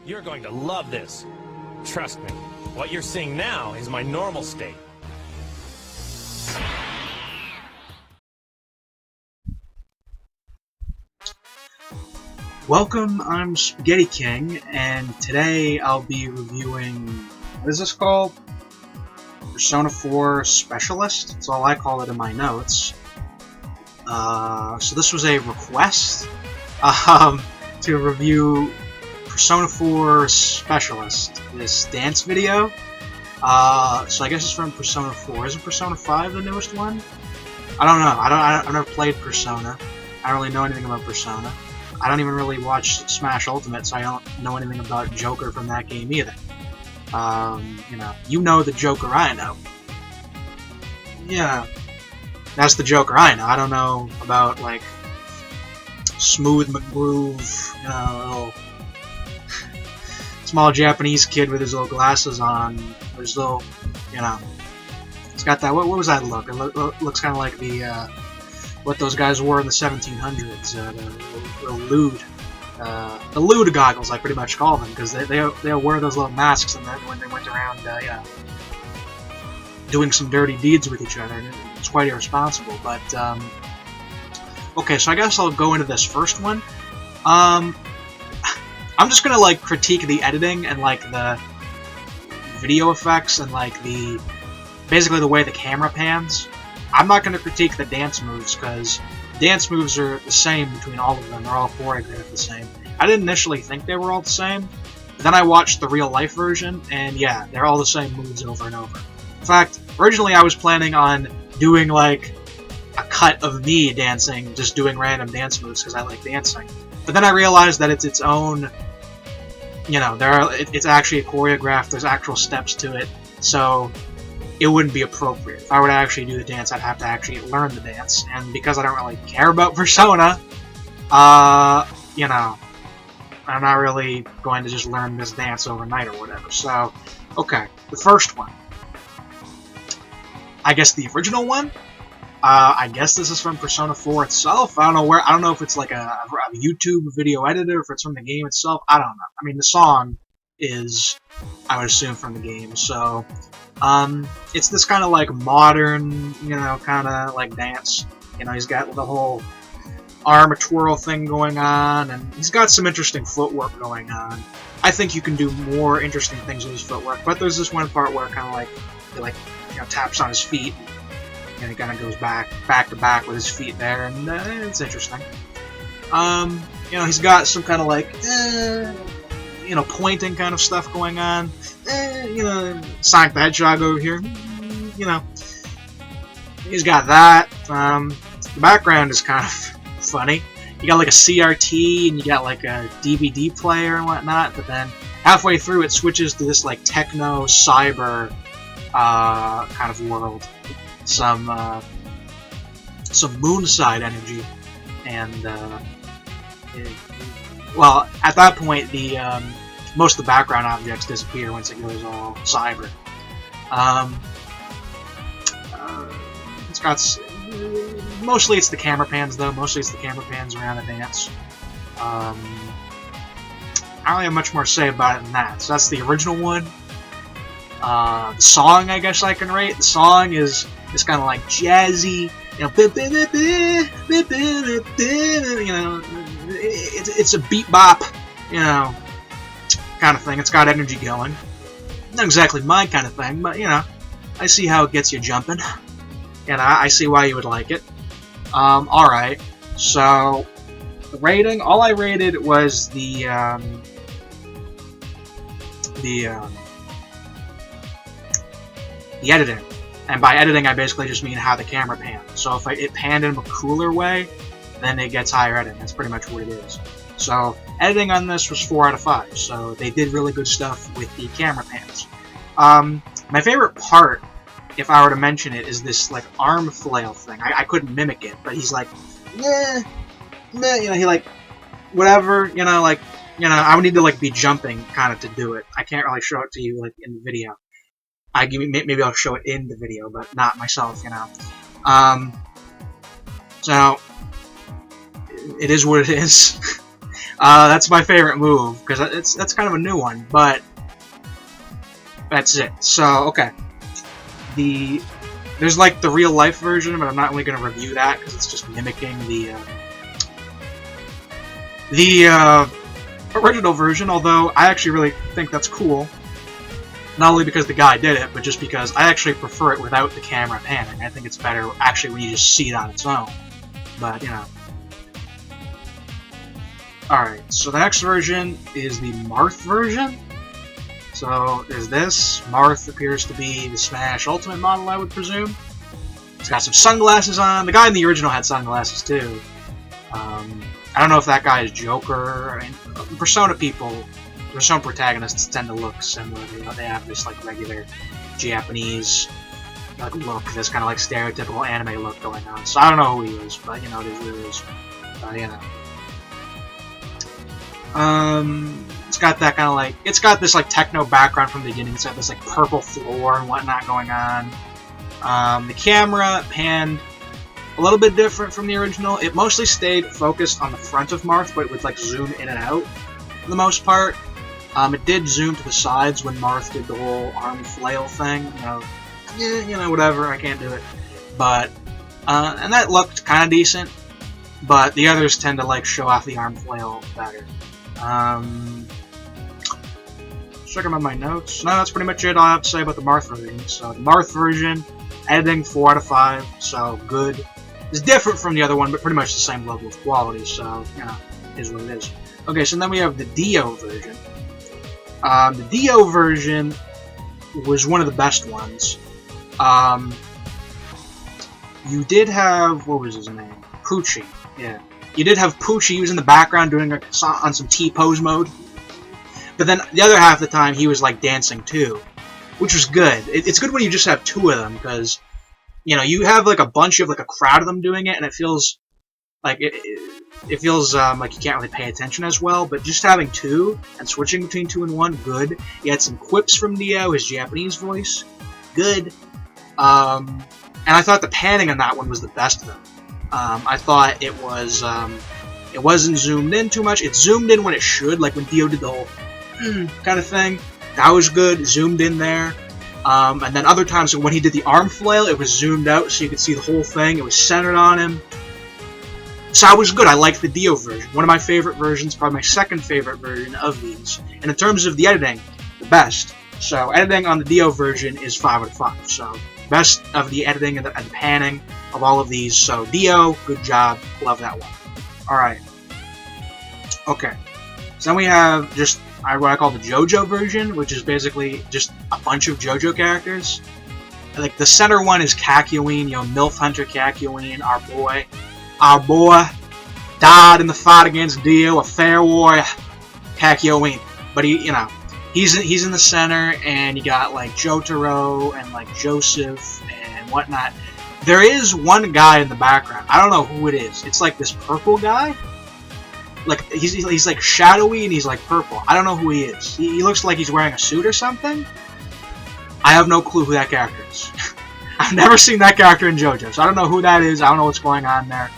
You're going to love this. Trust me, what you're seeing now is my normal state. Welcome, I'm Spaghetti King, and today I'll be reviewing, what is this called? Persona 4 Specialist? That's all I call it in my notes. So this was a request to review Persona 4 Specialist, this dance video. So I guess it's from Persona 4. Isn't Persona 5 the newest one? I don't know. I've never played Persona. I don't really know anything about Persona. I don't even really watch Smash Ultimate, so I don't know anything about Joker from that game either. You know the Joker I know. Yeah, that's the Joker I know. I don't know about, like, Smooth McGroove, little small Japanese kid with his little glasses on, or his little, it's got that, what was that look? It looks kind of like the, what those guys wore in the 1700s, the lewd goggles, I pretty much call them, because they wear those little masks and when they went around, doing some dirty deeds with each other. It's quite irresponsible, but, okay, so I guess I'll go into this first one. I'm just gonna, like, critique the editing and, like, the video effects and, like, basically the way the camera pans. I'm not gonna critique the dance moves, because dance moves are the same between all of them. They're all choreographed the same. I didn't initially think they were all the same, but then I watched the real-life version, and yeah, they're all the same moves over and over. In fact, originally I was planning on doing, like, a cut of me dancing, just doing random dance moves, because I like dancing. But then I realized that it's its own, it's actually choreographed, there's actual steps to it, so it wouldn't be appropriate. If I were to actually do the dance, I'd have to actually learn the dance, and because I don't really care about Persona, I'm not really going to just learn this dance overnight or whatever. So, okay, the first one. I guess the original one? I guess this is from Persona 4 itself. I don't know if it's like a YouTube video editor, if it's from the game itself. I don't know. I mean, the song is, I would assume, from the game, so it's this kind of like modern, kind of like dance. He's got the whole arm twirl thing going on, and he's got some interesting footwork going on. I think you can do more interesting things with his footwork, but there's this one part where kind of like he taps on his feet, and he kind of goes back to back with his feet there, and it's interesting. He's got some kind of like pointing kind of stuff going on. Sonic the Hedgehog over here. He's got that. The background is kind of funny. You got like a CRT and you got like a DVD player and whatnot, but then halfway through it switches to this like techno cyber kind of world. Some moonside energy, and well, at that point the most of the background objects disappear once it goes all cyber. It's got mostly it's the camera pans though. Mostly it's the camera pans around the dance. I don't really have much more to say about it than that. So that's the original one. The song, I guess I can rate. The song is kind of like jazzy. It's a beat bop, kind of thing. It's got energy going. Not exactly my kind of thing, but I see how it gets you jumping, and I see why you would like it. Alright, so the rating, all I rated was the editing. And by editing, I basically just mean how the camera pans. So if it panned in a cooler way, then it gets higher editing. That's pretty much what it is. So editing on this was 4 out of 5. So they did really good stuff with the camera pans. My favorite part, if I were to mention it, is this like arm flail thing. I couldn't mimic it, but he's like, meh, he like, whatever, I would need to like be jumping kind of to do it. I can't really show it to you like in the video. Maybe I'll show it in the video, but not myself, So it is what it is. That's my favorite move, because that's kind of a new one, but that's it. So, okay. There's like the real life version, but I'm not really going to review that, because it's just mimicking the original version, although I actually really think that's cool. Not only because the guy did it, but just because I actually prefer it without the camera panning. I think it's better actually when you just see it on its own. But, you know. Alright, so the next version is the Marth version. So, there's this. Marth appears to be the Smash Ultimate model, I would presume. He's got some sunglasses on. The guy in the original had sunglasses, too. I don't know if that guy is Joker. I mean, Persona people, Persona protagonists tend to look similar. You know, they have this like regular Japanese like look, this kind of like stereotypical anime look going on. So I don't know who he is, but you know, it is what it is. You know, it's got that kind of like, it's got this like techno background from the beginning. It's got this like purple floor and whatnot going on. The camera panned a little bit different from the original. It mostly stayed focused on the front of Marth, but it would like zoom in and out for the most part. It did zoom to the sides when Marth did the whole arm flail thing. You know, you know, whatever. I can't do it, but and that looked kind of decent. But the others tend to like show off the arm flail better. Checking on my notes. No, that's pretty much it all I have to say about the Marth version. So the Marth version, editing 4 out of 5, so good. It's different from the other one, but pretty much the same level of quality, so, you know, it is what it is. Okay, so then we have the Dio version. The Dio version was one of the best ones. You did have, what was his name? Poochie, yeah. You did have Poochie, he was in the background doing on some T-pose mode. But then the other half of the time, he was, like, dancing too. Which was good. It's good when you just have 2 of them, because, you know, you have, like, a bunch of, like, a crowd of them doing it, and it feels like, it feels, like you can't really pay attention as well, but just having 2, and switching between 2 and 1, good. You had some quips from Dio, his Japanese voice, good. And I thought the panning on that one was the best of them. I thought it wasn't zoomed in too much. It zoomed in when it should, like when Dio did the whole kind of thing. That was good, zoomed in there. And then other times when he did the arm flail, it was zoomed out so you could see the whole thing. It was centered on him. So that was good. I liked the Dio version. One of my favorite versions, probably my second favorite version of these. And in terms of the editing, the best. So editing on the Dio version is 5 out of 5. So best of the editing and the panning of all of these. So Dio, good job. Love that one. Alright. Okay. So then we have just what I call the Jojo version, which is basically just a bunch of Jojo characters. Like the center one is Kakyoin, you know, MILF Hunter Kakyoin, our boy, died in the fight against Dio, a fair warrior, Kakyoin. But he, you know, he's in the center, and you got like Jotaro and like Joseph and whatnot. There is one guy in the background. I don't know who it is. It's like this purple guy. Like he's like shadowy and he's like purple. I don't know who he is. He looks like he's wearing a suit or something. I have no clue who that character is. I've never seen that character in JoJo, so I don't know who that is. I don't know what's going on there.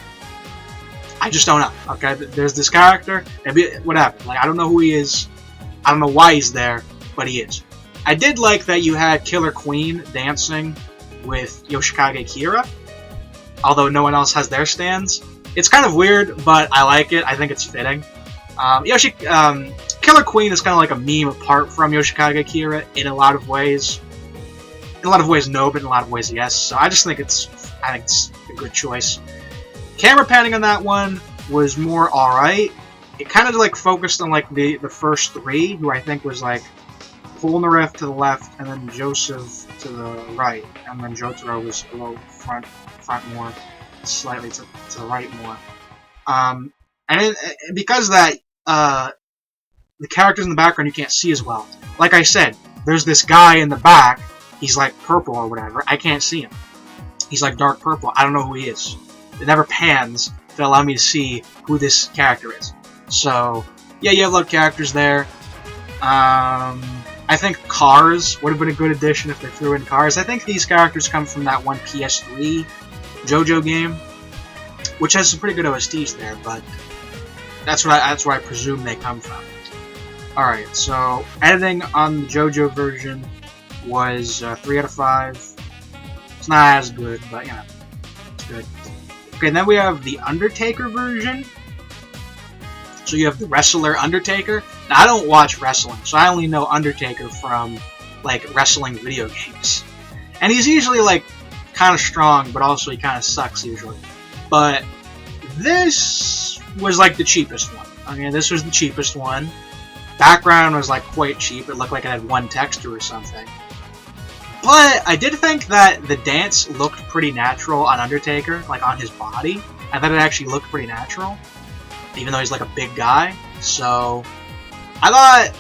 I just don't know. Okay, there's this character. Maybe whatever. Like I don't know who he is. I don't know why he's there, but he is. I did like that you had Killer Queen dancing with Yoshikage Kira, although no one else has their stands. It's kind of weird, but I like it. I think it's fitting. Killer Queen is kind of like a meme apart from Yoshikage Kira in a lot of ways. In a lot of ways, no, but in a lot of ways, yes. So I just think it's a good choice. Camera panning on that one was more alright. It kind of like focused on like the first 3, who I think was like Polnareff to the left, and then Joseph to the right, and then Jotaro was a little front more. Slightly to the right more. And because of that, the characters in the background you can't see as well. Like I said, there's this guy in the back, he's like purple or whatever, I can't see him. He's like dark purple, I don't know who he is. It never pans to allow me to see who this character is. So, yeah, you have a lot of characters there. I think Cars would have been a good addition if they threw in Cars. I think these characters come from that one PS3 JoJo game, which has some pretty good OSTs there, but That's where I presume they come from. Alright, so editing on the Jojo version was 3 out of 5. It's not as good, but you know, it's good. Okay, then we have the Undertaker version. So you have the wrestler Undertaker. Now, I don't watch wrestling, so I only know Undertaker from, like, wrestling video games. And he's usually, like, kind of strong, but also he kind of sucks usually. But this was, like, the cheapest one. I mean, this was the cheapest one. Background was, like, quite cheap. It looked like it had one texture or something. But I did think that the dance looked pretty natural on Undertaker, like, on his body. I thought it actually looked pretty natural, even though he's, like, a big guy. So I thought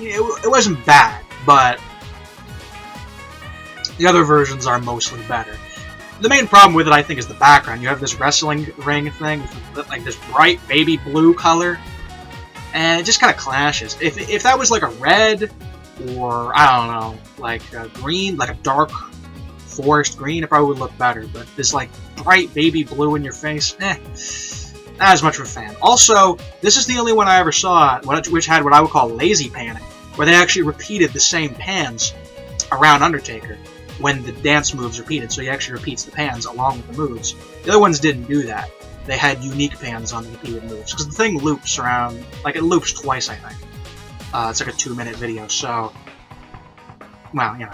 it wasn't bad, but the other versions are mostly better. The main problem with it, I think, is the background. You have this wrestling ring thing with, like, this bright baby blue color, and it just kind of clashes. If that was, like, a red, or, I don't know, like a green, like a dark forest green, it probably would look better. But this, like, bright baby blue in your face, not as much of a fan. Also, this is the only one I ever saw which had what I would call lazy panning, where they actually repeated the same pans around Undertaker when the dance moves repeated, so he actually repeats the pans along with the moves. The other ones didn't do that. They had unique pans on the repeated moves, because the thing loops around, like, it loops twice, I think. It's like a 2-minute video, so, well, you know,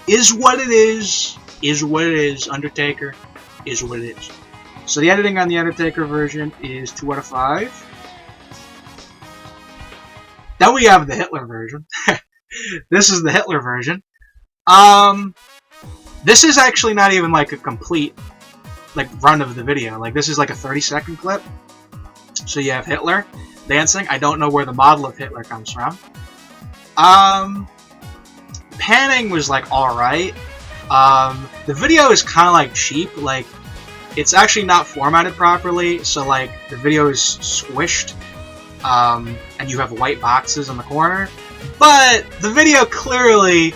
is what it is what it is. Undertaker is what it is. So the editing on the Undertaker version is 2 out of 5. Then we have the Hitler version. This is the Hitler version. This is actually not even like a complete, like, run of the video. Like, this is like a 30-second clip. So you have Hitler dancing. I don't know where the model of Hitler comes from. Panning was, like, alright. The video is kind of, like, cheap. Like, it's actually not formatted properly, so, like, the video is squished. And you have white boxes in the corner. But the video clearly,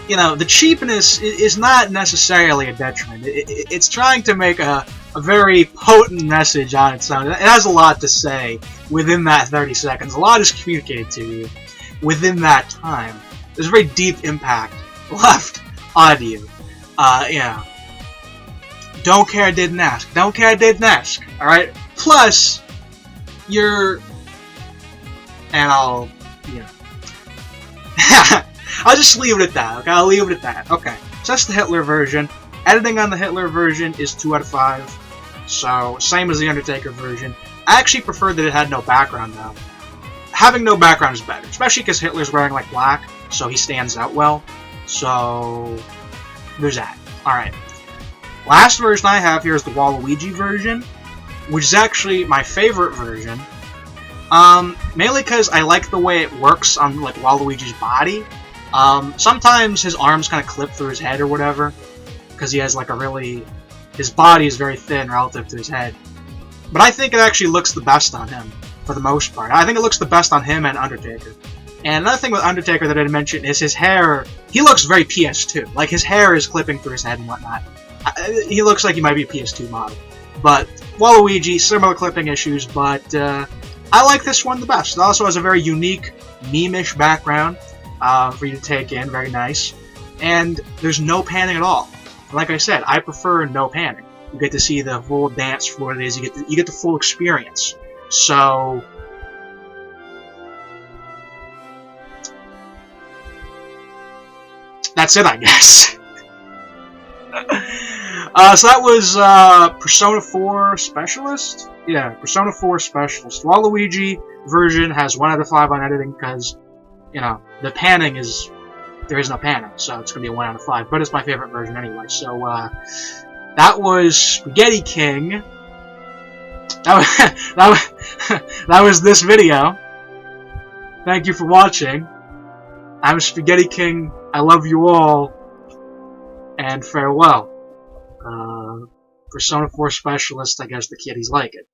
you know, the cheapness is not necessarily a detriment. It's trying to make a very potent message on its own. It has a lot to say within that 30 seconds. A lot is communicated to you within that time. There's a very deep impact left on you. Yeah. Don't care I didn't ask. Don't care I didn't ask. Alright? Plus, you're... And I'll... Yeah. I'll just leave it at that, okay? I'll leave it at that. Okay. So that's the Hitler version. Editing on the Hitler version is 2 out of 5. So, same as the Undertaker version. I actually prefer that it had no background, though. Having no background is better. Especially because Hitler's wearing, like, black, so he stands out well. So, there's that. Alright. Last version I have here is the Waluigi version, which is actually my favorite version. Mainly because I like the way it works on, like, Waluigi's body. Sometimes his arms kind of clip through his head or whatever, because he has, like, a really... His body is very thin relative to his head. But I think it actually looks the best on him, for the most part. I think it looks the best on him and Undertaker. And another thing with Undertaker that I didn't mention is his hair. He looks very PS2. Like, his hair is clipping through his head and whatnot. He looks like he might be a PS2 model. But Waluigi, similar clipping issues, but I like this one the best. It also has a very unique, meme-ish background for you to take in. Very nice. And there's no panning at all. Like I said, I prefer no panning. You get to see the full dance for what it is. You get the full experience. So that's it, I guess. So that was Persona 4 Specialist? Yeah, Persona 4 Specialist. Waluigi version has 1 out of 5 on editing because, you know, the panning is... There is no panning, so it's going to be a 1 out of 5. But it's my favorite version anyway. So, that was Spaghetti King. That was this video. Thank you for watching. I'm Spaghetti King. I love you all. And farewell. Persona 4 Specialist, I guess the kiddies like it.